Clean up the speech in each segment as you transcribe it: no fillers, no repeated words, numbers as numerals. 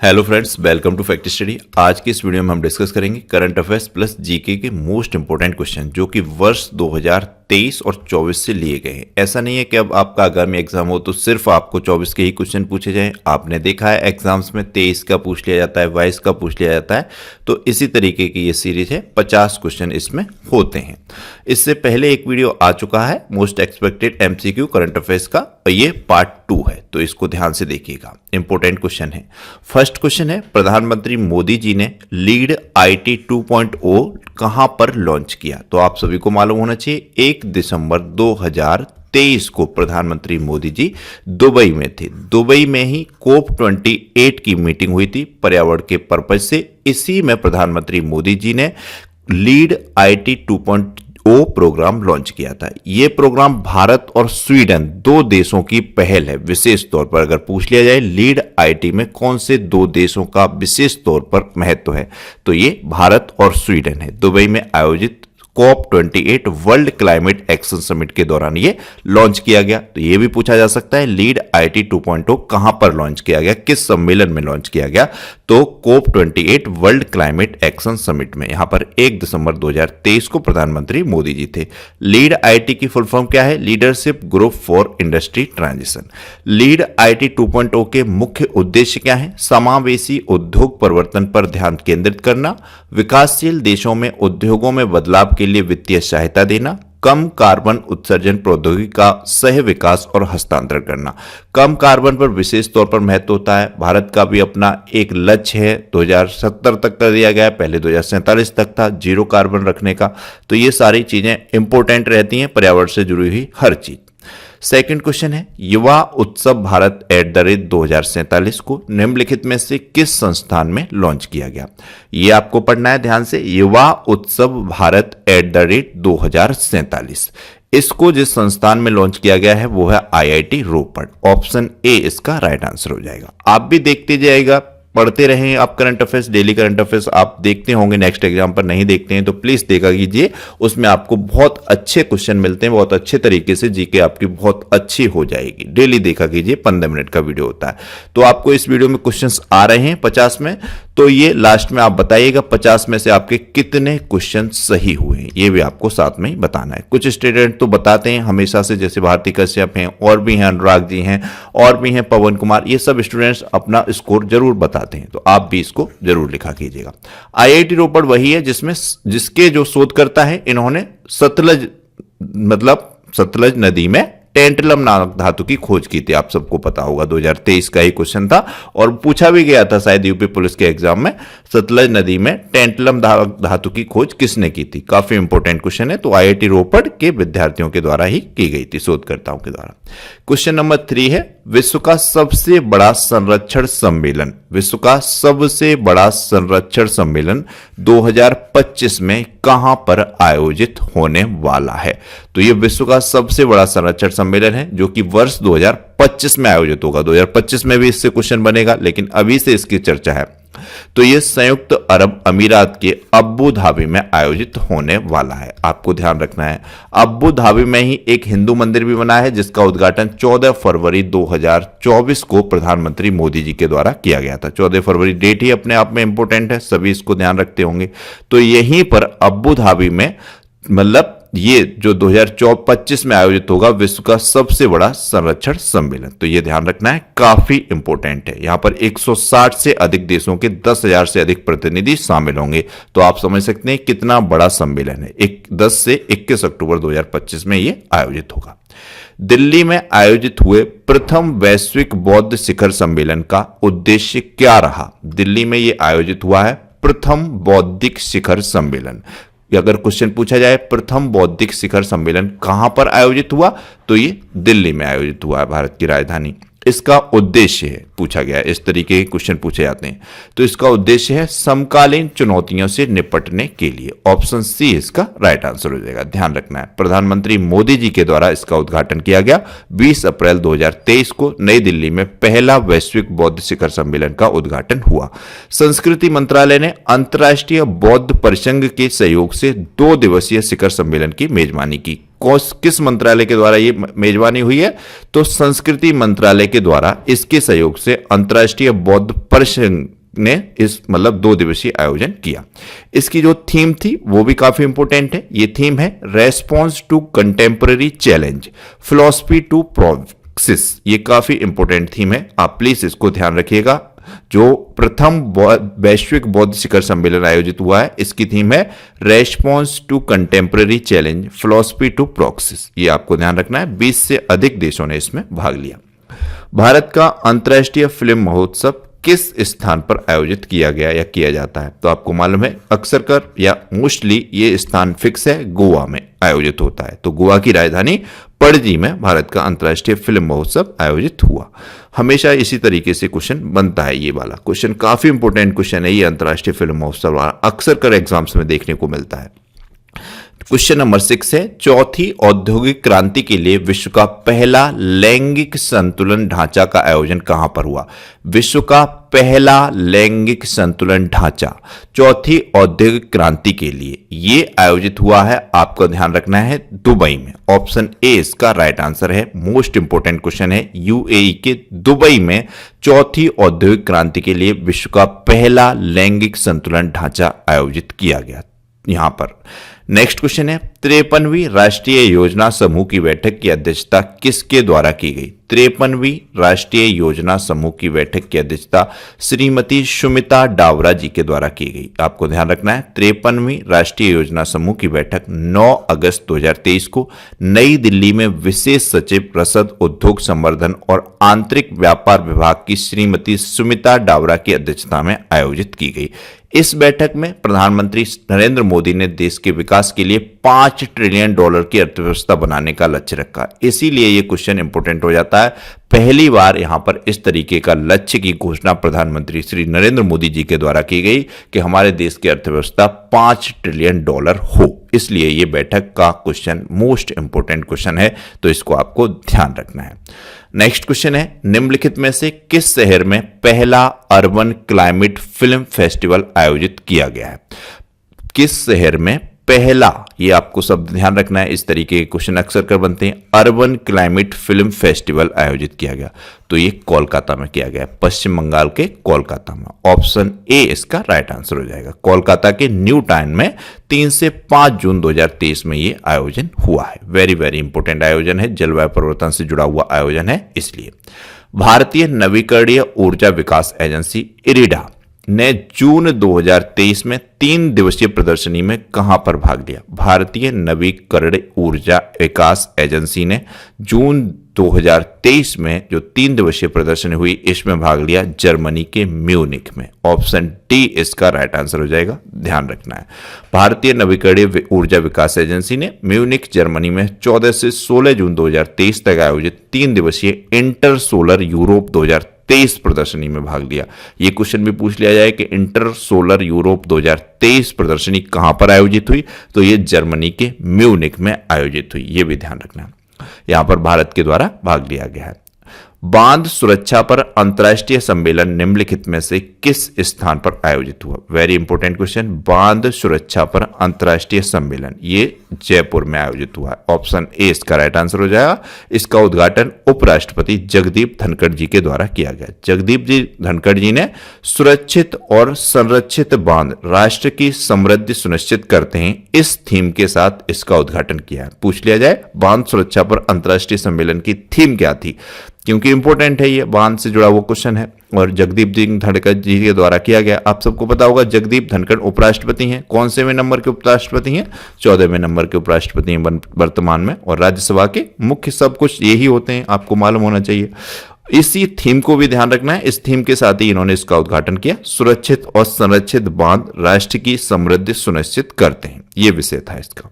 Hello friends, welcome to Fact Study. आज की इस वीडियो में हम डिस्कस करेंगे करंट अफेयर्स प्लस जीके के मोस्ट इंपोर्टेंट क्वेश्चन जो कि वर्ष 2023 और 24 से लिए गए हैं। ऐसा नहीं है कि अब आपका आगामी एग्जाम हो तो सिर्फ आपको 24 के ही क्वेश्चन पूछे जाएं। आपने देखा है एग्जाम्स में 23 का पूछ लिया जाता है, 22 का पूछ लिया जाता है, तो इसी तरीके की ये सीरीज है। 50 क्वेश्चन इसमें होते हैं। इससे पहले एक वीडियो आ चुका है most expected MCQ current affairs का, और ये पार्ट 2 है, तो इसको ध्यान से देखिएगा। इंपॉर्टेंट क्वेश्चन है। फर्स्ट क्वेश्चन है, प्रधानमंत्री मोदी जी ने लीड आईटी 2.0 कहां पर लॉन्च किया? तो आप सभी को मालूम होना चाहिए 1 दिसंबर 2023 को प्रधानमंत्री मोदी जी दुबई में थे। दुबई में ही COP28 की मीटिंग हुई थी पर्यावरण के पर्पज से। इसी में प्रधानमंत्री मोदी जी ने लीड आईटी 2.0 प्रोग्राम लॉन्च किया था। यह प्रोग्राम भारत और स्वीडन दो देशों की पहल है। विशेष तौर पर अगर पूछ लिया जाए लीड आईटी में कौन से दो देशों का विशेष तौर पर महत्व है, तो ये भारत और स्वीडन है। दुबई में आयोजित COP28 world climate action summit के दौरान ये लॉन्च किया गया। तो ये भी पूछा जा सकता है लीड आईटी 2.0 कहां पर लॉन्च किया गया, किस सम्मेलन में लॉन्च किया गया? तो COP28 world climate action summit में। यहां पर 1 दिसंबर 2023 को प्रधानमंत्री मोदी जी थे। लीड आईटी की फुल फॉर्म क्या है? Leadership group for industry transition. Lead IT 2.0 के मुख्य उद्देश्य क्या है? समावेशी उद्योग परिवर्तन पर ध्यान केंद्रित करना, विकासशील देशों में उद्योगों में बदलाव के लिए वित्तीय सहायता देना, कम कार्बन उत्सर्जन प्रौद्योगिकी का सह विकास और हस्तांतरण करना। कम कार्बन पर विशेष तौर पर महत्व होता है। भारत का भी अपना एक लक्ष्य है, 2070 तक कर दिया गया है, पहले 2047 तक था जीरो कार्बन रखने का। तो ये सारी चीजें इंपॉर्टेंट रहती हैं, पर्यावरण से जुड़ी हुई हर चीज। सेकंड क्वेश्चन है, युवा उत्सव भारत @2047 को निम्नलिखित में से किस संस्थान में लॉन्च किया गया? ये आपको पढ़ना है ध्यान से। युवा उत्सव भारत @2047, इसको जिस संस्थान में लॉन्च किया गया है वो है IIT रोपड़। ऑप्शन ए इसका राइट आंसर हो जाएगा। आप भी देखते जाइएगा, पढ़ते रहें। आप current affairs, daily current affairs आप देखते होंगे, नेक्स्ट एग्जाम पर नहीं देखते हैं तो प्लीज देखा कीजिए। उसमें आपको बहुत अच्छे क्वेश्चन मिलते हैं, बहुत अच्छे तरीके से जीके आपकी बहुत अच्छी हो जाएगी। डेली देखा कीजिए, 15 मिनट का वीडियो होता है। तो आपको इस वीडियो में क्वेश्चंस आ रहे हैं 50 में, तो ये लास्ट में आप बताइएगा 50 में से आपके कितने क्वेश्चन सही हुए हैं, ये भी आपको साथ में ही बताना है। कुछ स्टूडेंट तो बताते हैं हमेशा से, जैसे भारती कश्यप हैं, और भी हैं अनुराग जी हैं, और भी हैं पवन कुमार, ये सब स्टूडेंट्स अपना स्कोर जरूर बताते हैं, तो आप भी इसको जरूर लिखा कीजिएगा। IIT रोपड़ वही है जिसके जो शोधकर्ता है, इन्होंने सतलज नदी में टेंटलम नामक धातु की खोज की थी। आप सबको पता होगा, 2023 का ही क्वेश्चन था और पूछा भी गया था शायद यूपी पुलिस के एग्जाम में, सतलज नदी में टेंटलम धातु की खोज किसने की थी? काफी इंपॉर्टेंट क्वेश्चन है। तो IIT रोपड़ के विद्यार्थियों के द्वारा ही की गई थी, शोधकर्ताओं के द्वारा। क्वेश्चन नंबर 3 है, विश्व का सबसे बड़ा संरक्षण सम्मेलन, विश्व का सबसे बड़ा संरक्षण सम्मेलन 2025 में कहां पर आयोजित होने वाला है? तो यह विश्व का सबसे बड़ा संरक्षण सम्मेलन है जो कि वर्ष 2025 में आयोजित होगा। 2025 में भी इससे क्वेश्चन बनेगा, लेकिन अभी से इसकी चर्चा है। तो यह संयुक्त अरब अमीरात के अबू धाबी में आयोजित होने वाला है। आपको ध्यान रखना है, अबू धाबी में ही एक हिंदू मंदिर भी बना है जिसका उद्घाटन 14 फरवरी 2024 को प्रधानमंत्री मोदी जी के द्वारा किया गया था। 14 फरवरी डेट ही अपने आप में इंपॉर्टेंट है, सभी इसको ध्यान रखते होंगे। तो यहीं पर अबू धाबी में, मतलब ये जो 2025 में आयोजित होगा विश्व का सबसे बड़ा संरक्षण सम्मेलन, तो ये ध्यान रखना है, काफी इंपॉर्टेंट है। यहां पर 160 से अधिक देशों के 10,000 से अधिक प्रतिनिधि शामिल होंगे। तो आप समझ सकते हैं कितना बड़ा सम्मेलन है। 10 से 21 अक्टूबर 2025 में ये आयोजित होगा। दिल्ली में आयोजित हुए प्रथम वैश्विक बौद्ध शिखर सम्मेलन का उद्देश्य क्या रहा? दिल्ली में ये आयोजित हुआ है प्रथम बौद्धिक शिखर सम्मेलन। अगर क्वेश्चन पूछा जाए प्रथम बौद्धिक शिखर सम्मेलन कहां पर आयोजित हुआ, तो ये दिल्ली में आयोजित हुआ है, भारत की राजधानी। इसका उद्देश्य है, पूछा गया, इस तरीके के क्वेश्चन पूछे जाते हैं। तो इसका उद्देश्य है समकालीन चुनौतियों से निपटने के लिए। ऑप्शन सी इसका राइट आंसर हो जाएगा। ध्यान रखना है, प्रधानमंत्री मोदी जी के द्वारा इसका उद्घाटन किया गया। 20 अप्रैल 2023 को नई दिल्ली में पहला वैश्विक बौद्ध शिखर सम्मेलन का उद्घाटन हुआ। संस्कृति मंत्रालय ने अंतर्राष्ट्रीय बौद्ध परिसंघ के सहयोग से 2 दिवसीय शिखर सम्मेलन की मेजबानी की। किस मंत्रालय के द्वारा ये मेजबानी हुई है? तो संस्कृति मंत्रालय के द्वारा इसके सहयोग से अंतर्राष्ट्रीय बौद्ध परिषद ने इस 2 दिवसीय आयोजन किया। इसकी जो थीम थी वो भी काफी इंपॉर्टेंट है। ये थीम है response to contemporary challenge, philosophy to praxis. ये काफी इंपॉर्टेंट थीम है, आप प्लीज इसको ध्यान रखिएगा। जो प्रथम वैश्विक बौद्ध शिखर सम्मेलन आयोजित हुआ है, इसकी थीम है response to contemporary challenge, philosophy to praxis. ये आपको ध्यान रखना है। 20 से अधिक देशों ने इसमें भाग लिया। भारत का अंतर्राष्ट्रीय फिल्म महोत्सव किस स्थान पर आयोजित किया गया या किया जाता है? तो आपको मालूम है अक्सर कर या मोस्टली ये स्थान फिक्स है, गोवा में आयोजित होता है। तो गोवा की राजधानी पणजी में भारत का अंतर्राष्ट्रीय फिल्म महोत्सव आयोजित हुआ। हमेशा इसी तरीके से क्वेश्चन बनता है। ये वाला क्वेश्चन काफी इंपॉर्टेंट क्वेश्चन है। ये अंतर्राष्ट्रीय फिल्म महोत्सव वाला अक्सर कर एग्जाम्स में देखने को मिलता है। क्वेश्चन नंबर 6 है, चौथी औद्योगिक क्रांति के लिए विश्व का पहला लैंगिक संतुलन ढांचा का आयोजन कहां पर हुआ? विश्व का पहला लैंगिक संतुलन ढांचा चौथी औद्योगिक क्रांति के लिए ये आयोजित हुआ है, आपको ध्यान रखना है, दुबई में। ऑप्शन ए इसका राइट आंसर है। मोस्ट इंपोर्टेंट क्वेश्चन है। यूएई के दुबई में चौथी औद्योगिक क्रांति के लिए विश्व का पहला लैंगिक संतुलन ढांचा आयोजित किया गया यहां पर। नेक्स्ट क्वेश्चन है, 53वीं राष्ट्रीय योजना समूह की बैठक की अध्यक्षता किसके द्वारा की गई? 53वीं राष्ट्रीय योजना समूह की बैठक की अध्यक्षता श्रीमती सुमिता डावरा जी के द्वारा की गई। आपको ध्यान रखना है, 53वीं राष्ट्रीय योजना समूह की बैठक 9 अगस्त 2023 को नई दिल्ली में विशेष सचिव रसद, उद्योग संवर्धन और आंतरिक व्यापार विभाग की श्रीमती सुमिता डावरा की अध्यक्षता में आयोजित की गई। इस बैठक में प्रधानमंत्री नरेंद्र मोदी ने देश के विकास के लिए $5 ट्रिलियन की अर्थव्यवस्था बनाने का लक्ष्य रखा। इसीलिए यह क्वेश्चन इंपोर्टेंट हो जाता है। पहली बार यहां पर इस तरीके का लक्ष्य की घोषणा प्रधानमंत्री श्री नरेंद्र मोदी जी के द्वारा की गई कि हमारे देश की अर्थव्यवस्था $5 ट्रिलियन हो। इसलिए यह बैठक का क्वेश्चन मोस्ट इंपोर्टेंट क्वेश्चन है, तो इसको आपको ध्यान रखना है। नेक्स्ट क्वेश्चन है, निम्नलिखित में से किस शहर में पहला अर्बन क्लाइमेट फिल्म फेस्टिवल आयोजित किया गया है? किस शहर में पहला, ये आपको शब्द ध्यान रखना है, इस तरीके के क्वेश्चन अक्सर कर बनते हैं, अर्बन क्लाइमेट फिल्म फेस्टिवल आयोजित किया गया? तो ये कोलकाता में किया गया, पश्चिम बंगाल के कोलकाता में। ऑप्शन ए इसका राइट आंसर हो जाएगा। कोलकाता के न्यू टाउन में 3 से 5 जून 2023 में ये आयोजन हुआ है। वेरी वेरी इंपोर्टेंट आयोजन है, जलवायु परिवर्तन से जुड़ा हुआ आयोजन है इसलिए। भारतीय नवीकरणीय ऊर्जा विकास एजेंसी इरिडा ने जून 2023 में 3 दिवसीय प्रदर्शनी में कहां पर भाग लिया? भारतीय नवीकरणीय ऊर्जा विकास एजेंसी ने जून 2023 में जो 3 दिवसीय प्रदर्शनी हुई, इसमें भाग लिया जर्मनी के म्यूनिख में। ऑप्शन डी इसका राइट आंसर हो जाएगा, ध्यान रखना है। भारतीय नवीकरणीय ऊर्जा विकास एजेंसी ने म्यूनिख जर्मनी में 14 से 16 जून 2023 तक आयोजित 3 दिवसीय इंटर सोलर यूरोप 2023 प्रदर्शनी में भाग लिया। यह क्वेश्चन भी पूछ लिया जाए कि इंटर सोलर यूरोप 2023 प्रदर्शनी कहां पर आयोजित हुई? तो यह जर्मनी के म्यूनिख में आयोजित हुई, यह भी ध्यान रखना। यहां पर भारत के द्वारा भाग लिया गया है। बांध सुरक्षा पर अंतर्राष्ट्रीय सम्मेलन निम्नलिखित में से किस स्थान पर आयोजित हुआ? Very important question. बांध सुरक्षा पर अंतर्राष्ट्रीय सम्मेलन ये जयपुर में आयोजित हुआ। ऑप्शन ए इसका राइट आंसर हो जाएगा। इसका उद्घाटन उपराष्ट्रपति जगदीप धनखड़ जी के द्वारा किया गया। जगदीप जी धनखड़ जी ने सुरक्षित और संरक्षित बांध राष्ट्र की समृद्धि सुनिश्चित करते हैं, इस थीम के साथ इसका उद्घाटन किया है। पूछ लिया जाए बांध सुरक्षा पर अंतर्राष्ट्रीय सम्मेलन की थीम क्या थी, क्योंकि इंपॉर्टेंट है, ये बांध से जुड़ा वो क्वेश्चन है और जगदीप जी धनखड़ जी के द्वारा किया गया। आप सबको पता होगा जगदीप धनखड़ उपराष्ट्रपति हैं। कौन से में नंबर के उपराष्ट्रपति हैं? 14वें नंबर के उपराष्ट्रपति हैं वर्तमान में, और राज्यसभा के मुख्य सब कुछ यही होते हैं, आपको मालूम होना चाहिए। इसी थीम को भी ध्यान रखना है। इस थीम के साथ ही इन्होंने इसका उद्घाटन किया। सुरक्षित और संरक्षित बांध राष्ट्र की समृद्धि सुनिश्चित करते हैं, यह विषय था इसका।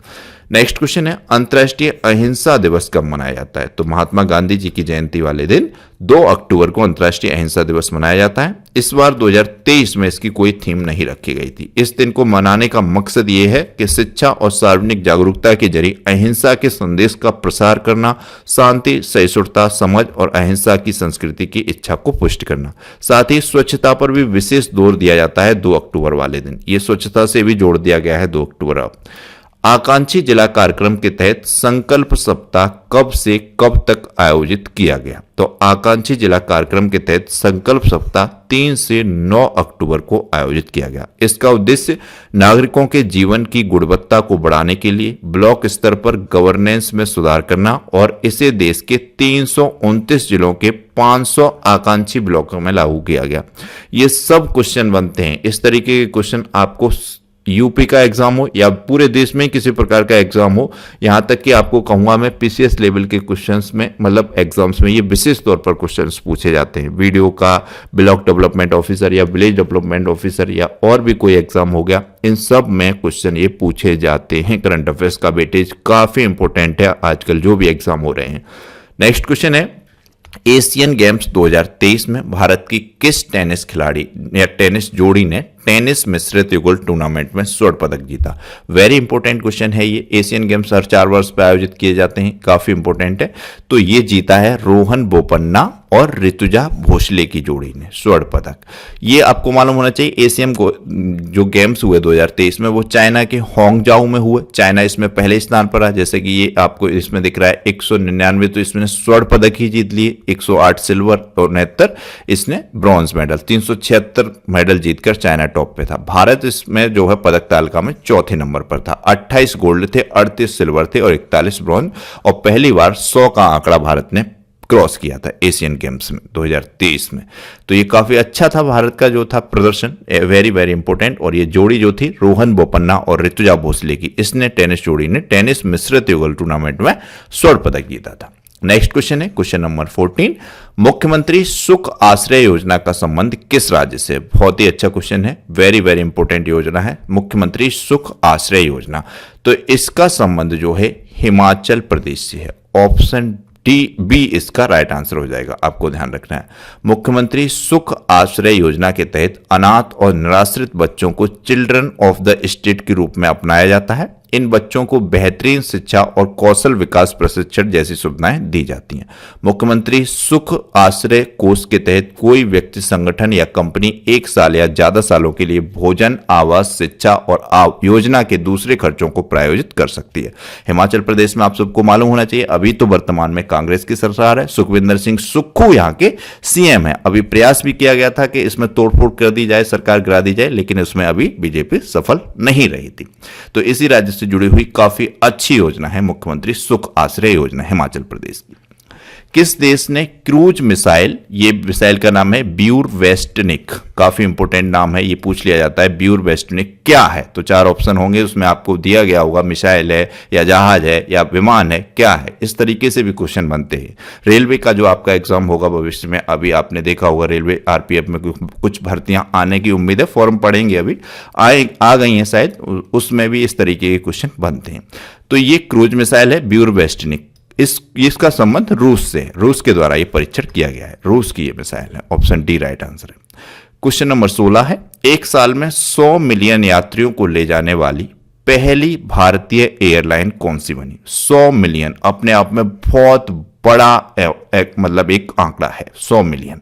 नेक्स्ट क्वेश्चन है, अंतर्राष्ट्रीय अहिंसा दिवस कब मनाया जाता है? तो महात्मा गांधी जी की जयंती वाले दिन 2 अक्टूबर को अंतर्राष्ट्रीय अहिंसा दिवस मनाया जाता है। इस बार 2023 में इसकी कोई थीम नहीं रखी गई थी। इस दिन को मनाने का मकसद ये है कि शिक्षा और सार्वजनिक जागरूकता के जरिए अहिंसा के संदेश का प्रसार करना, शांति, सहिष्णुता, समझ और अहिंसा की संस्कृति की इच्छा को पुष्ट करना। साथ ही स्वच्छता पर भी विशेष जोर दिया जाता है 2 अक्टूबर वाले दिन। ये स्वच्छता से भी जोड़ दिया गया है 2 अक्टूबर। आकांक्षी जिला कार्यक्रम के तहत संकल्प सप्ताह कब से कब तक आयोजित किया गया? तो आकांक्षी जिला कार्यक्रम के तहत संकल्प सप्ताह 3 से 9 अक्टूबर को आयोजित किया गया। इसका उद्देश्य नागरिकों के जीवन की गुणवत्ता को बढ़ाने के लिए ब्लॉक स्तर पर गवर्नेंस में सुधार करना और इसे देश के 329 जिलों के 500 आकांक्षी ब्लॉकों में लागू किया गया। ये सब क्वेश्चन बनते हैं। इस तरीके के क्वेश्चन आपको यूपी का एग्जाम हो या पूरे देश में किसी प्रकार का एग्जाम हो, यहां तक कि आपको कहूंगा मैं पीसीएस लेवल के क्वेश्चंस में मतलब एग्जाम्स में ये विशेष तौर पर क्वेश्चंस पूछे जाते हैं। वीडियो का ब्लॉक डेवलपमेंट ऑफिसर या विलेज डेवलपमेंट ऑफिसर या और भी कोई एग्जाम हो गया, इन सब में क्वेश्चन ये पूछे जाते हैं। करंट अफेयर्स का वेटेज काफी इंपॉर्टेंट है आजकल जो भी एग्जाम हो रहे हैं। नेक्स्ट क्वेश्चन है, एशियन गेम्स 2023 में भारत की किस टेनिस खिलाड़ी या टेनिस जोड़ी ने टेनिस मिश्रित युगल टूर्नामेंट में स्वर्ण पदक जीता? वेरी इंपॉर्टेंट क्वेश्चन है ये। एशियन गेम्स हर 4 वर्ष पर आयोजित किए जाते हैं, काफी इंपॉर्टेंट है। तो ये जीता है रोहन बोपन्ना और ऋतुजा भोसले की जोड़ी ने स्वर्ण पदक। ये आपको मालूम होना चाहिए, एशियन को जो गेम्स हुए 2023 में वो चाइना के होंगजाओ में हुए। चाइना इसमें पहले स्थान पर है, जैसे कि ये आपको इसमें दिख रहा है 199 तो इसमें स्वर्ण पदक ही जीत लिए, 108 सिल्वर और 69 इसने ब्रॉन्ज मेडल, 376 मेडल जीतकर चाइना टॉप पे था। भारत इसमें जो है पदक तालिका में चौथे नंबर पर था। 28 गोल्ड थे, 38 सिल्वर थे और 41 ब्रॉन्ज, और पहली बार 100 का आंकड़ा भारत ने क्रॉस किया था एशियन गेम्स में 2023 में। तो ये काफी अच्छा था भारत का जो था प्रदर्शन, वेरी वेरी इंपॉर्टेंट। और ये जोड़ी जो थी रोहन बोपन्ना और ऋतुजा भोसले की, इसने टेनिस जोड़ी ने टेनिस मिश्रित युगल टूर्नामेंट में स्वर्ण पदक जीता था। नेक्स्ट क्वेश्चन है क्वेश्चन नंबर 14, मुख्यमंत्री सुख आश्रय योजना का संबंध किस राज्य से? बहुत ही अच्छा क्वेश्चन है, वेरी वेरी इंपॉर्टेंट योजना है मुख्यमंत्री सुख आश्रय योजना। तो इसका संबंध जो है हिमाचल प्रदेश से है। ऑप्शन डी बी इसका राइट आंसर हो जाएगा, आपको ध्यान रखना है। मुख्यमंत्री सुख आश्रय योजना के तहत अनाथ और निराश्रित बच्चों को चिल्ड्रन ऑफ द स्टेट के रूप में अपनाया जाता है। इन बच्चों को बेहतरीन शिक्षा और कौशल विकास प्रशिक्षण जैसी सुविधाएं दी जाती हैं। मुख्यमंत्री सुख आश्रय कोष के तहत कोई व्यक्ति, संगठन या कंपनी 1 साल या ज्यादा सालों के लिए भोजन, आवास, शिक्षा और योजना के दूसरे खर्चों को प्रायोजित कर सकती है। हिमाचल प्रदेश में आप सबको मालूम होना चाहिए, अभी तो वर्तमान में कांग्रेस की सरकार है, सुखविंदर सिंह सुक्खू यहाँ के सीएम है। अभी प्रयास भी किया गया था कि इसमें तोड़फोड़ कर दी जाए, सरकार गिरा दी जाए, लेकिन उसमें अभी बीजेपी सफल नहीं रही थी। तो इसी राज्य से जुड़ी हुई काफी अच्छी योजना है मुख्यमंत्री सुख आश्रय योजना हिमाचल प्रदेश की। किस देश ने क्रूज मिसाइल, ये मिसाइल का नाम है ब्यूर वेस्टनिक, काफी इंपॉर्टेंट नाम है, ये पूछ लिया जाता है ब्यूर वेस्टनिक क्या है? तो 4 ऑप्शन होंगे, उसमें आपको दिया गया होगा मिसाइल है या जहाज है या विमान है, क्या है? इस तरीके से भी क्वेश्चन बनते हैं। रेलवे का जो आपका एग्जाम होगा भविष्य में, अभी आपने देखा होगा रेलवे आरपीएफ में कुछ भर्तियां आने की उम्मीद है, फॉर्म पड़ेंगे, अभी आ गई हैं शायद, उसमें भी इस तरीके के क्वेश्चन बनते हैं। तो ये क्रूज मिसाइल है ब्यूर वेस्टनिक, इसका संबंध रूस से, रूस के द्वारा ये परीक्षण किया गया है, रूस की ये मिसाइल है। ऑप्शन डी राइट आंसर है। क्वेश्चन नंबर 16 है, एक साल में 100 मिलियन यात्रियों को ले जाने वाली पहली भारतीय एयरलाइन कौन सी बनी? 100 मिलियन अपने आप में बहुत बड़ा मतलब एक आंकड़ा है, 100 मिलियन।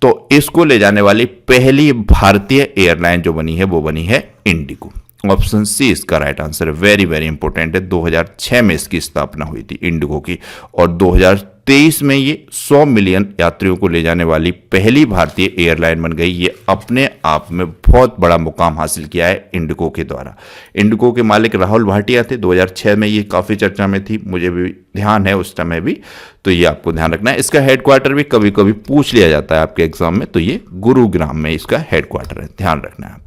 तो इसको ले जाने वाली पहली भारतीय एयरलाइन जो बनी है वो बनी है इंडिगो। ऑप्शन सी इसका राइट आंसर है, वेरी वेरी इंपॉर्टेंट है। 2006 में इसकी स्थापना हुई थी इंडिगो की, और 2023 में ये 100 मिलियन यात्रियों को ले जाने वाली पहली भारतीय एयरलाइन बन गई। ये अपने आप में बहुत बड़ा मुकाम हासिल किया है इंडिगो के द्वारा। इंडिगो के मालिक राहुल भाटिया थे, 2006 में ये काफ़ी चर्चा में थी, मुझे भी ध्यान है उस समय भी, तो ये आपको ध्यान रखना है। इसका हेडक्वार्टर भी कभी कभी पूछ लिया जाता है आपके एग्जाम में, तो ये गुरुग्राम में इसका हेडक्वार्टर है, ध्यान रखना है आपको।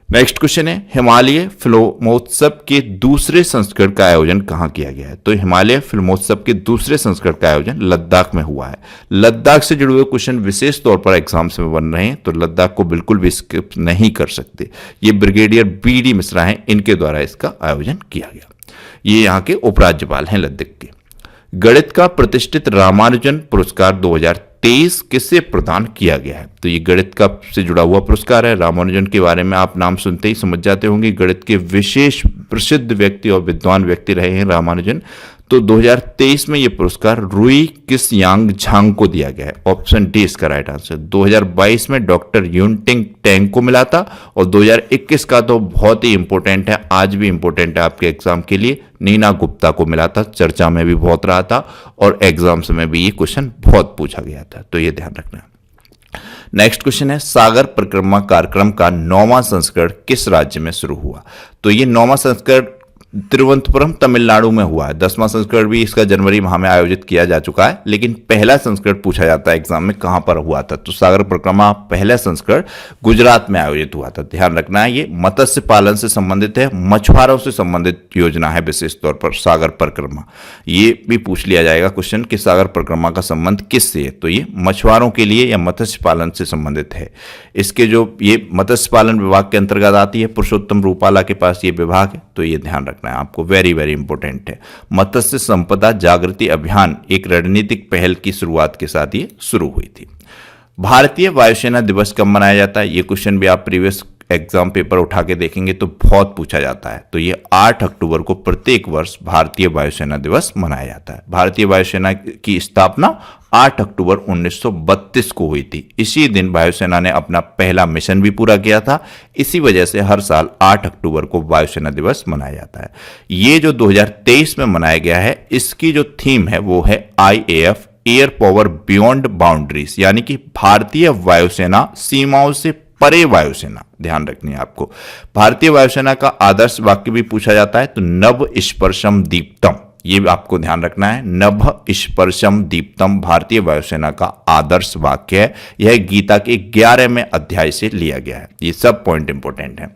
नेक्स्ट क्वेश्चन है, हिमालय फिल्मोत्सव के दूसरे संस्करण का आयोजन कहाँ किया गया है? तो हिमालय फिल्मोत्सव के दूसरे संस्करण का आयोजन लद्दाख में हुआ है। लद्दाख से जुड़े हुए क्वेश्चन विशेष तौर पर एग्जाम्स में बन रहे हैं, तो लद्दाख को बिल्कुल भी स्किप नहीं कर सकते। ये ब्रिगेडियर BD मिश्रा हैं, इनके द्वारा इसका आयोजन किया गया। ये यहाँ के उपराज्यपाल हैं लद्दाख के। गणित का प्रतिष्ठित रामानुजन पुरस्कार 2023 किसे प्रदान किया गया है? तो ये गणित का से जुड़ा हुआ पुरस्कार है। रामानुजन के बारे में आप नाम सुनते ही समझ जाते होंगे, गणित के विशेष प्रसिद्ध व्यक्ति और विद्वान व्यक्ति रहे हैं रामानुजन। तो 2023 में ये पुरस्कार रुई किस यांग झांग को दिया गया है। ऑप्शन डी इसका राइट आंसर। 2022 में डॉक्टर यूनटिंग टैंग को मिला था और 2021 का तो बहुत ही इंपॉर्टेंट है, आज भी इंपॉर्टेंट है आपके एग्जाम के लिए, नीना गुप्ता को मिला था, चर्चा में भी बहुत रहा था और एग्जाम्स में भी ये क्वेश्चन बहुत पूछा गया था, तो ये ध्यान रखना। नेक्स्ट क्वेश्चन है, सागर परिक्रमा कार्यक्रम का 9वां संस्करण किस राज्य में शुरू हुआ। तो ये 9वां संस्करण तिरुवनंतपुरम तमिलनाडु में हुआ है। 10वां संस्करण भी इसका जनवरी माह में आयोजित किया जा चुका है, लेकिन पहला संस्करण पूछा जाता है एग्जाम में कहां पर हुआ था। तो सागर परिक्रमा पहला संस्करण गुजरात में आयोजित हुआ था। ध्यान रखना है, ये मत्स्य पालन से संबंधित है, मछुआरों से संबंधित योजना है विशेष तौर पर सागर परिक्रमा। ये भी पूछ लिया जाएगा क्वेश्चन कि सागर परिक्रमा का संबंध किससे है। तो ये मछुआरों के लिए या मत्स्य पालन से संबंधित है। इसके जो ये मत्स्य पालन विभाग के अंतर्गत आती है, पुरुषोत्तम रूपाला के पास ये विभाग है, तो ये ध्यान रखना है आपको, वेरी वेरी इंपॉर्टेंट है। मत्स्य संपदा जागृति अभियान एक रणनीतिक पहल की शुरुआत के साथ ये शुरू हुई थी। भारतीय वायुसेना दिवस कब मनाया जाता है। ये क्वेश्चन भी आप प्रीवियस एग्जाम पेपर उठा के देखेंगे तो बहुत पूछा जाता है। तो ये 8 अक्टूबर को प्रत्येक वर्ष भारतीय वायुसेना दिवस मनाया जाता है। भारतीय वायुसेना की स्थापना 8 अक्टूबर 1932 को हुई थी। इसी दिन वायुसेना ने अपना पहला मिशन भी पूरा किया था। इसी वजह से हर साल 8 अक्टूबर को वायुसेना दिवस मनाया जाता है। ये जो 2023 में मनाया गया है, इसकी जो थीम है वो है IAF, air power beyond boundaries, यानी कि भारतीय वायुसेना सीमाओं से परे वायुसेना। ध्यान रखनी है आपको। भारतीय वायुसेना का आदर्श वाक्य भी पूछा जाता है, तो नभ स्पर्शम दीप्तम, ये भी आपको ध्यान रखना है। नभ स्पर्शम दीप्तम भारतीय वायुसेना का आदर्श वाक्य है। यह गीता के 11वें अध्याय से लिया गया है। ये सब पॉइंट इंपॉर्टेंट है।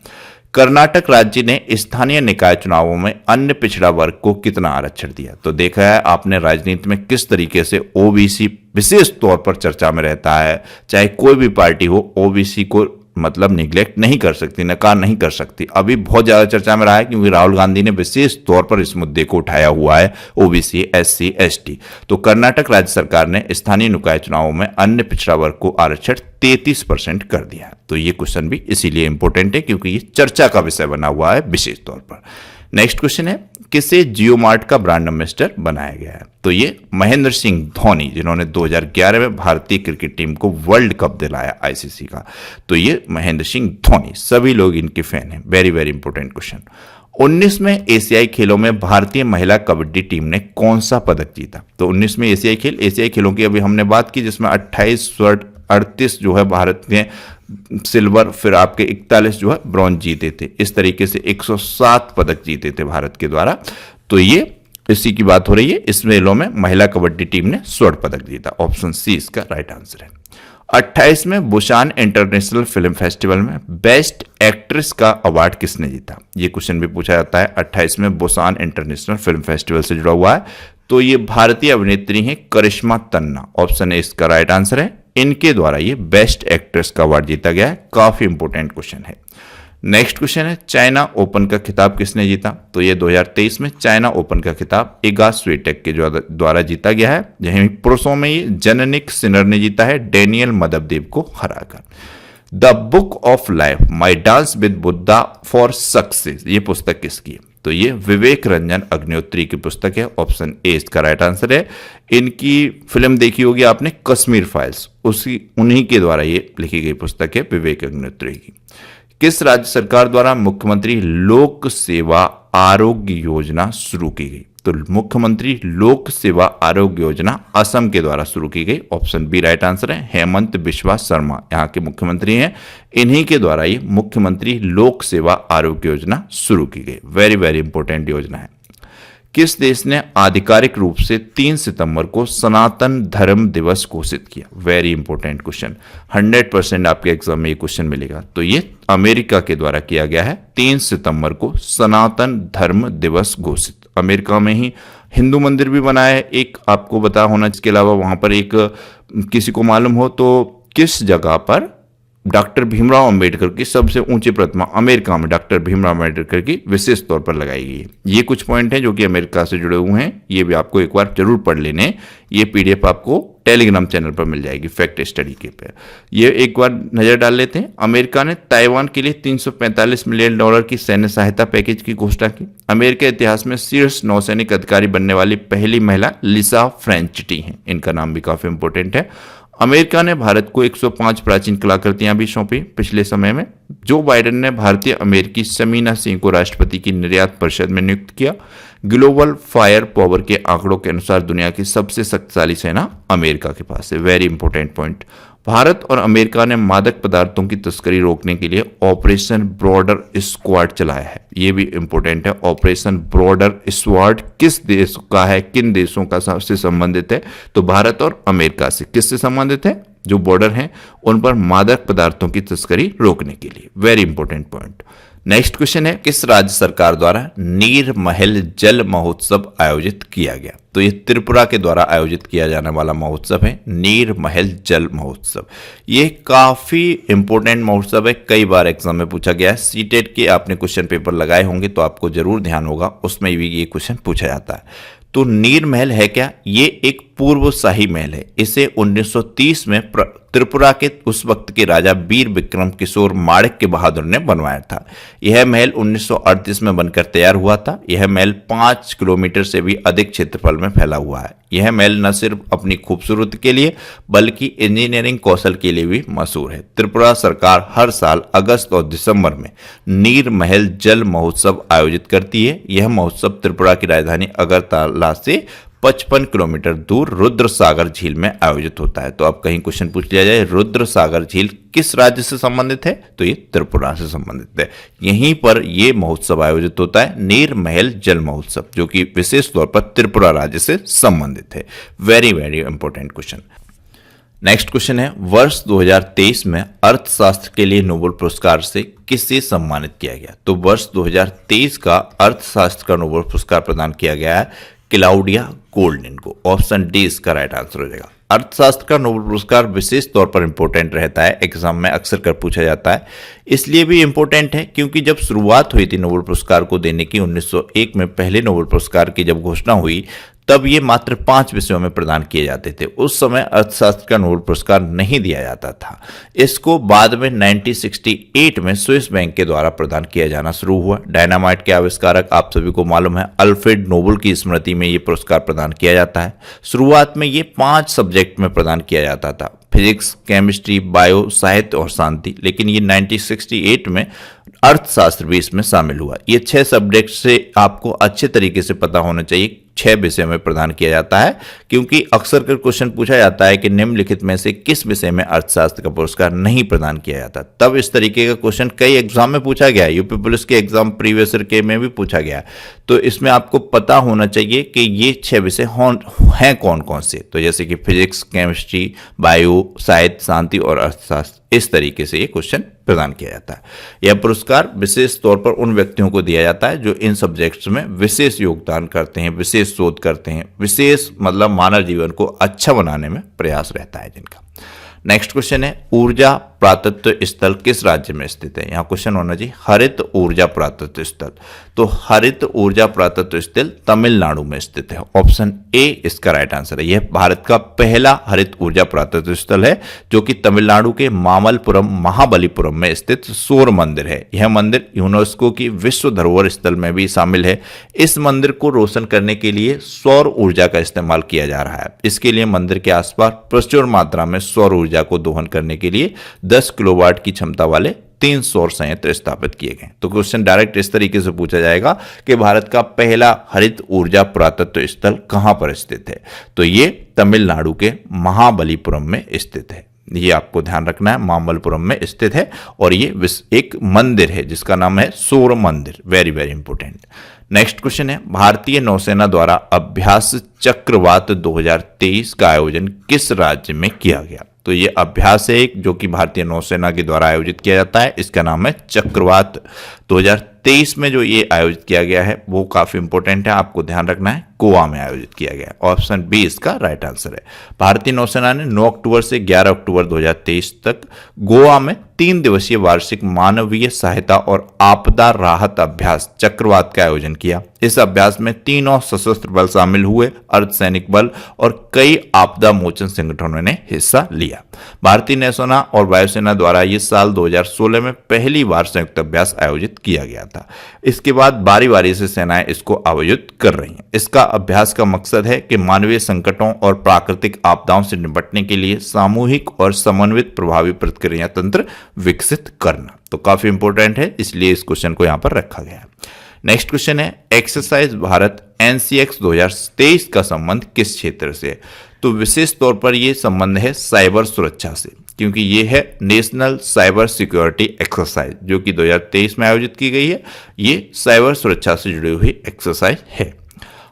कर्नाटक राज्य ने स्थानीय निकाय चुनावों में अन्य पिछड़ा वर्ग को कितना आरक्षण दिया। तो देखा है आपने राजनीति में किस तरीके से ओबीसी विशेष तौर पर चर्चा में रहता है। चाहे कोई भी पार्टी हो, ओबीसी को मतलब निग्लेक्ट नहीं कर सकती, नकार नहीं कर सकती। अभी बहुत ज्यादा चर्चा में रहा है क्योंकि राहुल गांधी ने विशेष तौर पर इस मुद्दे को उठाया हुआ है, ओबीसी, एससी, एसटी। तो कर्नाटक राज्य सरकार ने स्थानीय निकाय चुनावों में अन्य पिछड़ा वर्ग को आरक्षण 33% कर दिया। तो ये क्वेश्चन भी इसीलिए इंपॉर्टेंट है क्योंकि ये चर्चा का विषय बना हुआ है विशेष तौर पर। नेक्स्ट क्वेश्चन है, किसे जियो मार्ट का ब्रांड एम्बेसडर बनाया गया है। तो ये महेंद्र सिंह धोनी, जिन्होंने 2011 में भारतीय क्रिकेट टीम को वर्ल्ड कप दिलाया आईसीसी का। तो ये महेंद्र सिंह धोनी, सभी लोग इनके फैन हैं। Very very important question. 19वें एशियाई खेलों में भारतीय महिला कबड्डी टीम ने कौन सा पदक जीता। तो 19वें एशियाई खेलों की अभी हमने बात की, जिसमें 28 स्वर्ण, 38 जो है भारत ने सिल्वर, फिर आपके 41 जो है ब्रॉन्ज जीते थे। इस तरीके से 107 पदक जीते थे भारत के द्वारा। तो ये इसी की बात हो रही है। इस मेलों में महिला कबड्डी टीम ने स्वर्ण पदक जीता। ऑप्शन सी इसका राइट आंसर है। 28वें बुसान इंटरनेशनल फिल्म फेस्टिवल में बेस्ट एक्ट्रेस का अवार्ड किसने जीता। ये क्वेश्चन भी पूछा जाता है। 28वें बुसान इंटरनेशनल फिल्म फेस्टिवल से जुड़ा हुआ है। तो ये भारतीय अभिनेत्री हैं करिश्मा तन्ना। ऑप्शन ए इसका राइट आंसर है। इनके द्वारा ये बेस्ट एक्ट्रेस का अवार्ड जीता गया है। काफी इंपॉर्टेंट क्वेश्चन है। नेक्स्ट क्वेश्चन है, चाइना ओपन का खिताब किसने जीता। तो ये 2023 में चाइना ओपन का खिताब इगा स्वीटेक के द्वारा जीता गया है। यहीं पुरुषों में ये जननिक सिनर ने जीता है, डेनियल मदबदेव को हराकर। The book of life, my dance with Buddha for success, ये पुस्तक किसकी है। तो ये विवेक रंजन अग्निहोत्री की पुस्तक है। ऑप्शन ए इसका राइट आंसर है। इनकी फिल्म देखी होगी आपने, कश्मीर फाइल्स, उन्हीं के द्वारा ये लिखी गई पुस्तक है विवेक अग्निहोत्री की। किस राज्य सरकार द्वारा मुख्यमंत्री लोक सेवा आरोग्य योजना शुरू की गई। तो मुख्यमंत्री लोक सेवा आरोग्य योजना असम के द्वारा शुरू की गई। ऑप्शन बी राइट आंसर है। हेमंत बिश्वा शर्मा यहाँ के मुख्यमंत्री हैं। इन्हीं के द्वारा ये मुख्यमंत्री लोक सेवा आरोग्य योजना शुरू की गई। वेरी वेरी इंपॉर्टेंट योजना है। किस देश ने आधिकारिक रूप से 3 सितंबर को सनातन धर्म दिवस घोषित किया। वेरी इंपॉर्टेंट क्वेश्चन, 100% आपके एग्जाम में ये क्वेश्चन मिलेगा। तो ये अमेरिका के द्वारा किया गया है। 3 सितंबर को सनातन धर्म दिवस घोषित। अमेरिका में ही हिंदू मंदिर भी बना है एक, आपको पता होना। इसके अलावा वहां पर एक, किसी को मालूम हो तो किस जगह पर डॉक्टर भीमराव अंबेडकर की सबसे ऊंची प्रतिमा अमेरिका में डॉक्टर भीमराव अंबेडकर की विशेष तौर पर लगाई गई है। ये कुछ पॉइंट हैं जो कि अमेरिका से जुड़े हुए हैं। ये भी आपको एक बार जरूर पढ़ लेने। ये पीडीएफ आपको टेलीग्राम चैनल पर मिल जाएगी फैक्ट स्टडी के पे। ये एक बार नजर डाल लेते हैं। अमेरिका ने ताइवान के लिए $345 मिलियन की सैन्य सहायता पैकेज की घोषणा की। अमेरिका इतिहास में शीर्ष नौसैनिक अधिकारी बनने वाली पहली महिला लिसा फ्रेंचटी हैं, इनका नाम भी काफी इंपॉर्टेंट है। अमेरिका ने भारत को 105 प्राचीन कलाकृतियां भी सौंपी पिछले समय में। जो बाइडेन ने भारतीय अमेरिकी शमीना सिंह को राष्ट्रपति की निर्यात परिषद में नियुक्त किया। ग्लोबल फायर पावर के आंकड़ों के अनुसार दुनिया की सबसे शक्तिशाली सेना अमेरिका के पास है। Very important point. भारत और अमेरिका ने मादक पदार्थों की तस्करी रोकने के लिए ऑपरेशन ब्रॉडर स्क्वाड चलाया है। ये भी इंपॉर्टेंट है। ऑपरेशन ब्रॉडर स्क्वाड किस देश का है, किन देशों का से संबंधित है? तो भारत और अमेरिका से। किससे संबंधित है? जो बॉर्डर हैं उन पर मादक पदार्थों की तस्करी रोकने के लिए। Very important point. Next question है, किस राज्य सरकार द्वारा नीर महल जल महोत्सव आयोजित किया गया? तो ये त्रिपुरा के द्वारा आयोजित किया जाने वाला महोत्सव है नीर महल जल महोत्सव। ये काफी इंपॉर्टेंट महोत्सव है, कई बार एग्जाम में पूछा गया है। सीटेट के आपने क्वेश्चन पेपर लगाए होंगे तो आपको जरूर ध्यान होगा, उसमें भी ये क्वेश्चन पूछा जाता है। तो नीर महल है क्या? ये एक पूर्व शाही महल है। इसे 1930 में त्रिपुरा के उस वक्त के राजा वीर विक्रम किशोर माणिक्य बहादुर ने बनवाया था। यह महल 1938 में बनकर तैयार हुआ था। यह महल 5 किलोमीटर से भी अधिक क्षेत्रफल में फैला हुआ है। यह महल न सिर्फ अपनी खूबसूरती के लिए बल्कि इंजीनियरिंग कौशल के लिए भी मशहूर है। त्रिपुरा सरकार हर साल अगस्त और दिसंबर में नीर महल जल महोत्सव आयोजित करती है। यह महोत्सव त्रिपुरा की राजधानी अगरतला से 55 किलोमीटर दूर रुद्र सागर झील में आयोजित होता है। तो अब कहीं क्वेश्चन पूछ लिया जाए रुद्र सागर झील किस राज्य से संबंधित है? तो ये त्रिपुरा से संबंधित है। यहीं पर यह महोत्सव आयोजित होता है नीर महल जल महोत्सव, जो कि विशेष तौर पर त्रिपुरा राज्य से संबंधित है। Very very important question. Next question है, वर्ष 2023 में अर्थशास्त्र के लिए नोबेल पुरस्कार से किसे सम्मानित किया गया? तो वर्ष 2023 का अर्थशास्त्र का नोबेल पुरस्कार प्रदान किया गया है क्लाउडिया गोल्डिन को। ऑप्शन डी इसका राइट आंसर हो जाएगा। अर्थशास्त्र का नोबेल पुरस्कार विशेष तौर पर इंपॉर्टेंट रहता है, एग्जाम में अक्सर कर पूछा जाता है। इसलिए भी इंपॉर्टेंट है क्योंकि जब शुरुआत हुई थी नोबेल पुरस्कार को देने की 1901 में पहले नोबेल पुरस्कार की जब घोषणा हुई तब ये मात्र 5 विषयों में प्रदान किए जाते थे। उस समय अर्थशास्त्र का नोबेल पुरस्कार नहीं दिया जाता था। इसको बाद में 1968 में स्विस बैंक के द्वारा प्रदान किया जाना शुरू हुआ। डायनामाइट के आविष्कारक आप सभी को मालूम है अल्फ्रेड नोबेल की स्मृति में ये पुरस्कार प्रदान किया जाता है। शुरुआत में ये 5 सब्जेक्ट में प्रदान किया जाता था, फिजिक्स, केमिस्ट्री, बायो, साहित्य और शांति। लेकिन ये 1968 में अर्थशास्त्र भी इसमें शामिल हुआ। ये 6 सब्जेक्ट से आपको अच्छे तरीके से पता होना चाहिए 6 विषय में प्रदान किया जाता है, क्योंकि अक्सर कर क्वेश्चन पूछा जाता है कि निम्नलिखित में से किस विषय में अर्थशास्त्र का पुरस्कार नहीं प्रदान किया जाता। तब इस तरीके का क्वेश्चन कई एग्जाम में पूछा गया है, यूपी पुलिस के एग्जाम प्रीवियस ईयर के में भी पूछा गया। तो इसमें आपको पता होना चाहिए कि ये 6 विषय हैं कौन कौन से। तो जैसे कि फिजिक्स, केमिस्ट्री, बायो, साहित्य, शांति और अर्थशास्त्र, इस तरीके से ये क्वेश्चन प्रदान किया जाता है। यह पुरस्कार विशेष तौर पर उन व्यक्तियों को दिया जाता है जो इन सब्जेक्ट्स में विशेष योगदान करते हैं, विशेष शोध करते हैं, विशेष मतलब मानव जीवन को अच्छा बनाने में प्रयास रहता है जिनका। नेक्स्ट क्वेश्चन है, ऊर्जा पुरातत्व स्थल किस राज्य में स्थित है? यहाँ क्वेश्चन होना चाहिए हरित ऊर्जा पुरातत्व स्थल। तो हरित ऊर्जा पुरातत्व स्थल तमिलनाडु में स्थित है। ऑप्शन ए इसका राइट आंसर है। यह भारत का पहला हरित ऊर्जा पुरातत्व स्थल है जो कि तमिलनाडु के मामल्लपुरम महाबलीपुरम में स्थित सौर मंदिर है। यह मंदिर यूनेस्को की विश्व धरोहर स्थल में भी शामिल है। इस मंदिर को रोशन करने के लिए सौर ऊर्जा का इस्तेमाल किया जा रहा है। इसके लिए मंदिर के आसपास प्रचुर मात्रा में सौर ऊर्जा को दोहन करने के लिए 10 किलोवाट की क्षमता वाले 3 सौर संयंत्र स्थापित किए गए। तो क्वेश्चन डायरेक्ट इस तरीके से पूछा जाएगा कि भारत का पहला हरित ऊर्जा पुरातत्व स्थल कहां पर स्थित है? तो ये तमिलनाडु के महाबलीपुरम में स्थित है। ये आपको ध्यान रखना है, महाबलीपुरम में स्थित है और ये एक मंदिर है जिसका नाम है सौर मंदिर। Very very important. Next question है, भारतीय नौसेना द्वारा अभ्यास चक्रवात 2023 का आयोजन किस राज्य में किया गया? तो ये अभ्यास है एक जो कि भारतीय नौसेना के द्वारा आयोजित किया जाता है। इसका नाम है चक्रवात 2023 2023 में जो ये आयोजित किया गया है वो काफी इंपॉर्टेंट है, आपको ध्यान रखना है, गोवा में आयोजित किया गया है। ऑप्शन बी इसका राइट आंसर है। भारतीय नौसेना ने 9 अक्टूबर से 11 अक्टूबर 2023 तक गोवा में 3 दिवसीय वार्षिक मानवीय सहायता और आपदा राहत अभ्यास चक्रवात का आयोजन किया। इस अभ्यास में तीनों सशस्त्र बल शामिल हुए, अर्धसैनिक बल और कई आपदा मोचन संगठनों ने हिस्सा लिया। भारतीय नौसेना और वायुसेना द्वारा ये साल 2016 में पहली बार संयुक्त अभ्यास आयोजित किया गया था। इसके बाद बारी बारी से सेनाएं इसको आयोजित कर रही हैं। इसका अभ्यास का मकसद है कि मानवीय संकटों और प्राकृतिक आपदाओं से निपटने के लिए सामूहिक और समन्वित प्रभावी प्रतिक्रिया तंत्र विकसित करना। तो काफी इंपॉर्टेंट है, इसलिए इस क्वेश्चन को यहां पर रखा गया है। नेक्स्ट क्वेश्चन है, एक्सरसाइज भारत NCX 2023 का संबंध किस क्षेत्र से है? तो विशेष तौर पर यह संबंध है साइबर सुरक्षा से, क्योंकि ये है नेशनल साइबर सिक्योरिटी एक्सरसाइज जो कि 2023 में आयोजित की गई है। ये साइबर सुरक्षा से जुड़ी हुई एक्सरसाइज है।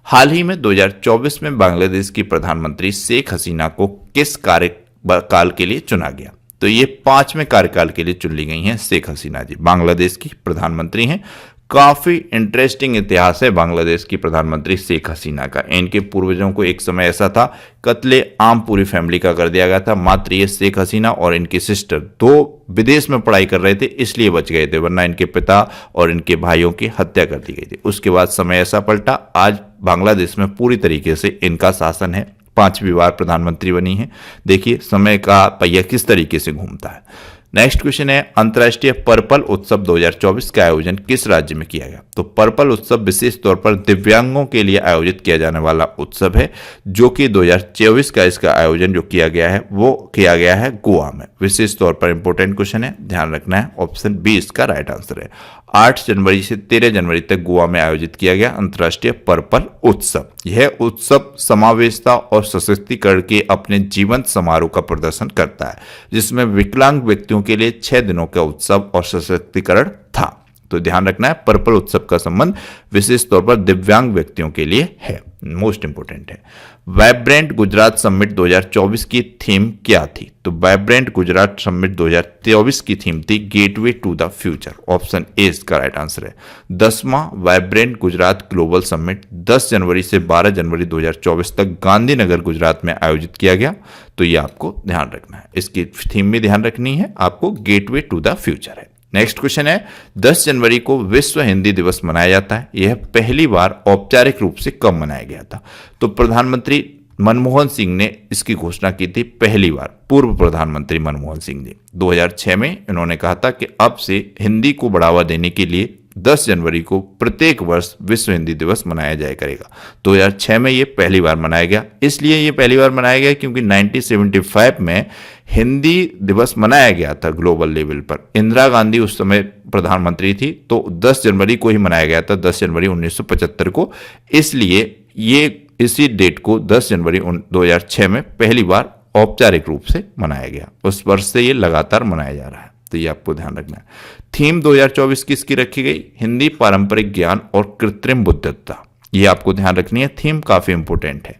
हाल ही में 2024 में बांग्लादेश की प्रधानमंत्री शेख हसीना को किस कार्यकाल के लिए चुना गया? तो ये 5वें कार्यकाल के लिए चुन ली गई हैं शेख हसीना जी, बांग्लादेश की प्रधानमंत्री हैं। काफी इंटरेस्टिंग इतिहास है बांग्लादेश की प्रधानमंत्री शेख हसीना का। इनके पूर्वजों को एक समय ऐसा था, कत्ले आम पूरी फैमिली का कर दिया गया था। मात्र ये शेख हसीना और इनकी सिस्टर 2 विदेश में पढ़ाई कर रहे थे, इसलिए बच गए थे, वरना इनके पिता और इनके भाइयों की हत्या कर दी गई थी। उसके बाद समय ऐसा पलटा, आज बांग्लादेश में पूरी तरीके से इनका शासन है। 5वीं बार प्रधानमंत्री बनी है। देखिए समय का पहिया किस तरीके से घूमता है। नेक्स्ट क्वेश्चन है, अंतर्राष्ट्रीय पर्पल उत्सव 2024 का आयोजन किस राज्य में किया गया? तो पर्पल उत्सव विशेष तौर पर दिव्यांगों के लिए आयोजित किया जाने वाला उत्सव है, जो कि 2024 का इसका आयोजन जो किया गया है वो किया गया है गोवा में। विशेष तौर पर इंपॉर्टेंट क्वेश्चन है, ध्यान रखना है। ऑप्शन बी इसका राइट आंसर है। 8 जनवरी से 13 जनवरी तक गोवा में आयोजित किया गया अंतर्राष्ट्रीय पर्पल उत्सव। यह उत्सव समावेशता और सशक्तिकरण के अपने जीवंत समारोह का प्रदर्शन करता है, जिसमें विकलांग व्यक्तियों के लिए 6 दिनों का उत्सव और सशक्तिकरण था। तो ध्यान रखना है, पर्पल उत्सव का संबंध विशेष तौर पर दिव्यांग व्यक्तियों के लिए है, मोस्ट इंपोर्टेंट है। वाइब्रेंट गुजरात समिट 2024 की थीम क्या थी? तो वाइब्रेंट गुजरात समिट 2024 की थीम थी gateway to the future. Option A इसका राइट आंसर है। 10वां वाइब्रेंट गुजरात ग्लोबल समिट 10 जनवरी से 12 जनवरी 2024 तक गांधीनगर गुजरात में आयोजित किया गया। तो ये आपको ध्यान रखना है, इसकी थीम भी ध्यान रखनी है आपको, गेटवे टू द फ्यूचर है। नेक्स्ट क्वेश्चन है, 10 जनवरी को विश्व हिंदी दिवस मनाया जाता है। यह पहली बार औपचारिक रूप से कब मनाया गया था? तो प्रधानमंत्री मनमोहन सिंह ने इसकी घोषणा की थी पहली बार। पूर्व प्रधानमंत्री मनमोहन सिंह ने 2006 में इन्होंने कहा था कि अब से हिंदी को बढ़ावा देने के लिए 10 जनवरी को प्रत्येक वर्ष विश्व हिंदी दिवस मनाया जाया करेगा। 2006 में ये पहली बार मनाया गया। इसलिए ये पहली बार मनाया गया क्योंकि 1975 में हिंदी दिवस मनाया गया था ग्लोबल लेवल पर। इंदिरा गांधी उस समय प्रधानमंत्री थी, तो 10 जनवरी को ही मनाया गया था, 10 जनवरी 1975 को। इसलिए ये इसी डेट को 10 जनवरी 2006 में पहली बार औपचारिक रूप से मनाया गया। उस वर्ष से ये लगातार मनाया जा रहा है, तो ये आपको ध्यान रखना है। थीम 2024 की इसकी रखी गई हिंदी पारंपरिक ज्ञान और कृत्रिम बुद्धिमत्ता, ये आपको ध्यान रखनी है। थीम काफी इंपोर्टेंट है।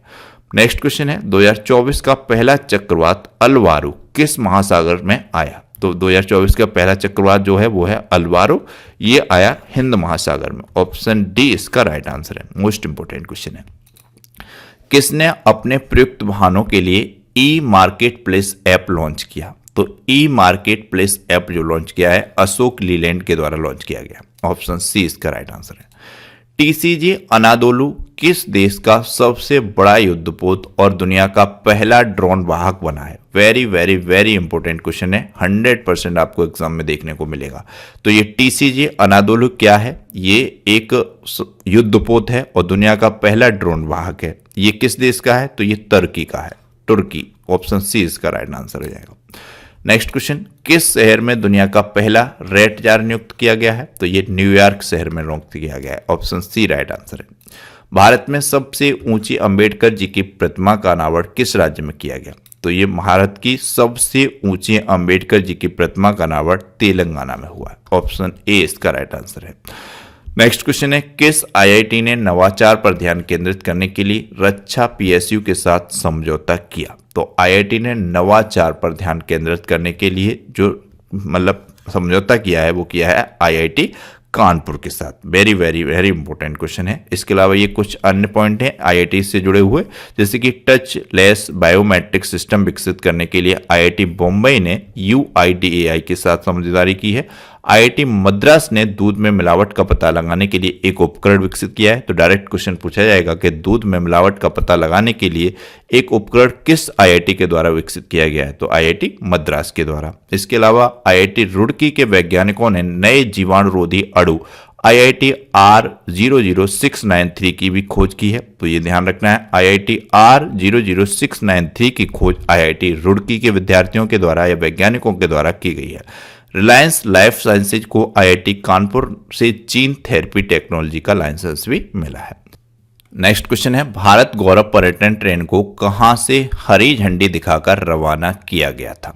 नेक्स्ट क्वेश्चन है, 2024 का पहला चक्रवात अलवारू किस महासागर में आया? तो 2024 का पहला चक्रवात जो है वो है अलवारू, ये आया हिंद महासागर में। ऑप्शन डी इसका राइट आंसर है, मोस्ट इंपोर्टेंट क्वेश्चन है। किसने अपने प्रयुक्त वाहनों के लिए ई मार्केट प्लेस ऐप लॉन्च किया? तो ई मार्केट प्लेस ऐप जो लॉन्च किया है अशोक लीलैंड के द्वारा लॉन्च किया गया। ऑप्शन सी इसका राइट आंसर है। टीसीजी अनादोलू किस देश का सबसे बड़ा युद्धपोत और दुनिया का पहला ड्रोन वाहक बना है? Very very very important question है, 100% आपको एग्जाम में देखने को मिलेगा। तो ये टीसीजी अनादोलू क्या है? ये एक युद्धपोत है और दुनिया का पहला ड्रोन वाहक है। ये किस देश का है? तो ये तुर्की का है, तुर्की। ऑप्शन सी इसका राइट आंसर हो जाएगा। नेक्स्ट क्वेश्चन, किस शहर में दुनिया का पहला रेड जार नियुक्त किया गया है? तो ये न्यूयॉर्क शहर में नियुक्त किया गया है। ऑप्शन सी राइट आंसर है। भारत में सबसे ऊंची अंबेडकर जी की प्रतिमा का अनावरण किस राज्य में किया गया? तो ये भारत की सबसे ऊंची अंबेडकर जी की प्रतिमा का अनावरण तेलंगाना में हुआ है। ऑप्शन ए इसका राइट आंसर है। नेक्स्ट क्वेश्चन है, किस आईआईटी ने नवाचार पर ध्यान केंद्रित करने के लिए रक्षा पीएसयू के साथ समझौता किया? तो आईआईटी ने नवाचार पर ध्यान केंद्रित करने के लिए जो समझौता किया है वो किया है आईआईटी कानपुर के साथ। Very very very important question है। इसके अलावा ये कुछ अन्य पॉइंट हैं आईआईटी से जुड़े हुए, जैसे कि टच लेस बायोमेट्रिक सिस्टम विकसित करने के लिए आईआईटी बॉम्बे ने यूआईडीएआई के साथ समझदारी की है। आईआईटी मद्रास ने दूध में मिलावट का पता लगाने के लिए एक उपकरण विकसित किया है। तो डायरेक्ट क्वेश्चन पूछा जाएगा कि दूध में मिलावट का पता लगाने के लिए एक उपकरण किस आईआईटी के द्वारा विकसित किया गया है? तो आईआईटी मद्रास के द्वारा। इसके अलावा आईआईटी रुड़की के वैज्ञानिकों ने नए जीवाणुरोधी अणु IIT R00693 की भी खोज की है। तो ये ध्यान रखना है, IIT R00693 की खोज IIT रुड़की के विद्यार्थियों के द्वारा या वैज्ञानिकों के द्वारा की गई है। रिलायंस लाइफ साइंसेज को IIT कानपुर से जीन थेरेपी टेक्नोलॉजी का लाइसेंस भी मिला है। नेक्स्ट क्वेश्चन है, भारत गौरव पर्यटन ट्रेन को कहां से हरी झंडी दिखाकर रवाना किया गया था?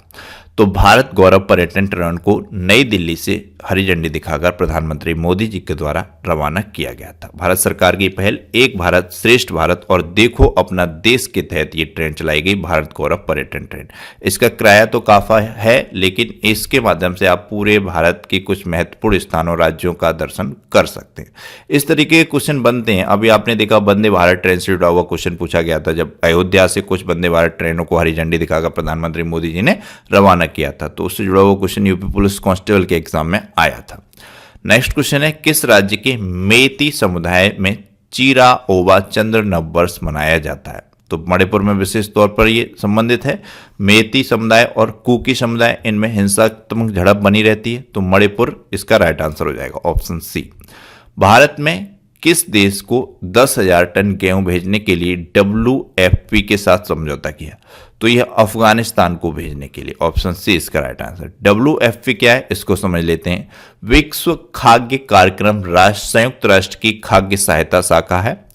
तो भारत गौरव पर्यटन ट्रेन को नई दिल्ली से हरी झंडी दिखाकर प्रधानमंत्री मोदी जी के द्वारा रवाना किया गया था। भारत सरकार की पहल एक भारत श्रेष्ठ भारत और देखो अपना देश के तहत ये ट्रेन चलाई गई, भारत गौरव पर्यटन ट्रेन। इसका किराया तो काफी है, लेकिन इसके माध्यम से आप पूरे भारत के कुछ महत्वपूर्ण स्थानों राज्यों का दर्शन कर सकते हैं। इस तरीके के क्वेश्चन बनते हैं। अभी आपने देखा वंदे भारत ट्रेन से जुड़ा हुआ क्वेश्चन पूछा गया था, जब अयोध्या से कुछ वंदे भारत ट्रेनों को हरी झंडी दिखाकर प्रधानमंत्री मोदी जी ने रवाना किया था। तो उससे जुड़ा हुआ क्वेश्चन यूपी पुलिस कांस्टेबल के एग्जाम में आया था। नेक्स्ट क्वेश्चन है, किस राज्य के मेती समुदाय में चीरा ओवा चंद्र नववर्ष मनाया जाता है? तो मणिपुर में विशेष तौर पर ये संबंधित है। मेती समुदाय और कुकी समुदाय, इनमें हिंसात्मक झड़प बनी रहती है। तो मणिपुर इसका राइट आंसर हो जाएगा, ऑप्शन सी। भारत में किस देश को 10,000 टन गेहूं भेजने के लिए WFP के साथ समझौता किया? तो यह अफगानिस्तान को भेजने के लिए, ऑप्शन सी इसका राइट आंसर। WFP क्या है इसको समझ लेते हैं। विश्व खाद्य कार्यक्रम संयुक्त राष्ट्र की खाद्य सहायता शाखा है।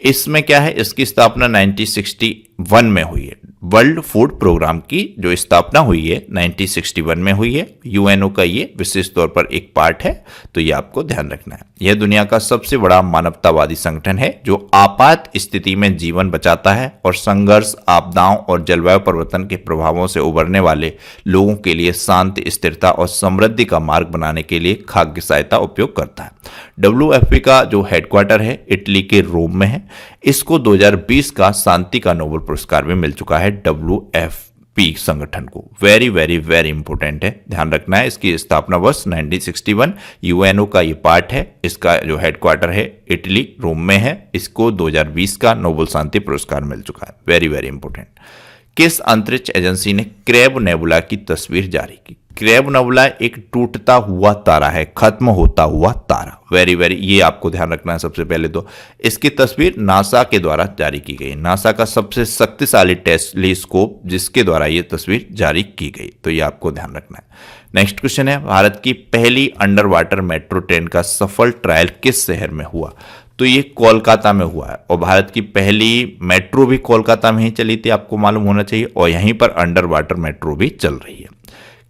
इसमें क्या है, इसकी स्थापना 1961 में हुई है। वर्ल्ड फूड प्रोग्राम की जो स्थापना हुई है 1961 में हुई है। यूएनओ का ये विशेष तौर पर एक पार्ट है, तो ये आपको ध्यान रखना है। यह दुनिया का सबसे बड़ा मानवतावादी संगठन है जो आपात स्थिति में जीवन बचाता है और संघर्ष, आपदाओं और जलवायु परिवर्तन के प्रभावों से उबरने वाले लोगों के लिए शांति, स्थिरता और समृद्धि का मार्ग बनाने के लिए खाद्य सहायता उपयोग करता है। WFP का जो हेडक्वार्टर है इटली के रोम में है। इसको 2020 का शांति का नोबेल पुरस्कार भी मिल चुका है WFP संगठन को। वेरी वेरी वेरी इंपॉर्टेंट है, ध्यान रखना है। इसकी स्थापना वर्ष 1961, यूएनओ का ये पार्ट है। इसका जो हेडक्वार्टर है इटली रोम में है। इसको 2020 का नोबेल शांति पुरस्कार मिल चुका है। Very very important. किस अंतरिक्ष एजेंसी ने क्रैब नेबुला की तस्वीर जारी की? क्रैब नेबुला एक टूटता हुआ तारा है, खत्म होता हुआ तारा। वेरी वेरी, ये आपको ध्यान रखना है। सबसे पहले तो इसकी तस्वीर नासा के द्वारा जारी की गई, नासा का सबसे शक्तिशाली टेलीस्कोप जिसके द्वारा ये तस्वीर जारी की गई। तो ये आपको ध्यान रखना है। नेक्स्ट क्वेश्चन है, भारत की पहली अंडर वाटर मेट्रो ट्रेन का सफल ट्रायल किस शहर में हुआ? तो ये कोलकाता में हुआ है और भारत की पहली मेट्रो भी कोलकाता में ही चली थी, आपको मालूम होना चाहिए। और यहीं पर अंडर वाटर मेट्रो भी चल रही है।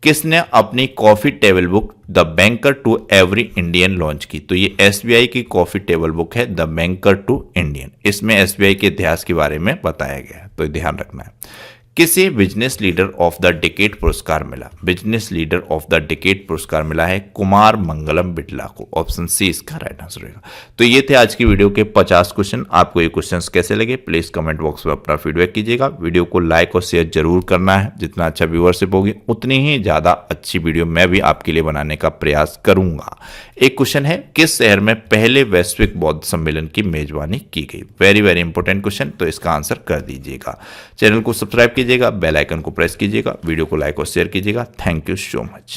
किसने अपनी coffee table book the banker to every Indian launch की? तो ये SBI की कॉफी टेबल बुक है, द बैंकर टू इंडियन। इसमें SBI के इतिहास के बारे में बताया गया है, तो ध्यान रखना है। किसे business leader of the decade पुरस्कार मिला? Business leader of the decade पुरस्कार मिला है कुमार मंगलम बिटला को, ऑप्शन सी इसका राइट आंसर रहेगा। तो ये थे आज की वीडियो के 50 क्वेश्चन। आपको ये क्वेश्चंस कैसे लगे प्लीज कमेंट बॉक्स में अपना फीडबैक कीजिएगा। वीडियो को लाइक और शेयर जरूर करना है। जितना अच्छा व्यूअरशिप होगी उतनी ही ज्यादा अच्छी वीडियो मैं भी आपके लिए बनाने का प्रयास करूंगा। एक क्वेश्चन है, किस शहर में पहले वैश्विक बौद्ध सम्मेलन की मेजबानी की गई? वेरी वेरी इंपॉर्टेंट क्वेश्चन, तो इसका आंसर कर दीजिएगा। चैनल को सब्सक्राइब कीजिएगा, बेल आइकन को प्रेस कीजिएगा, वीडियो को लाइक और शेयर कीजिएगा। Thank you so much.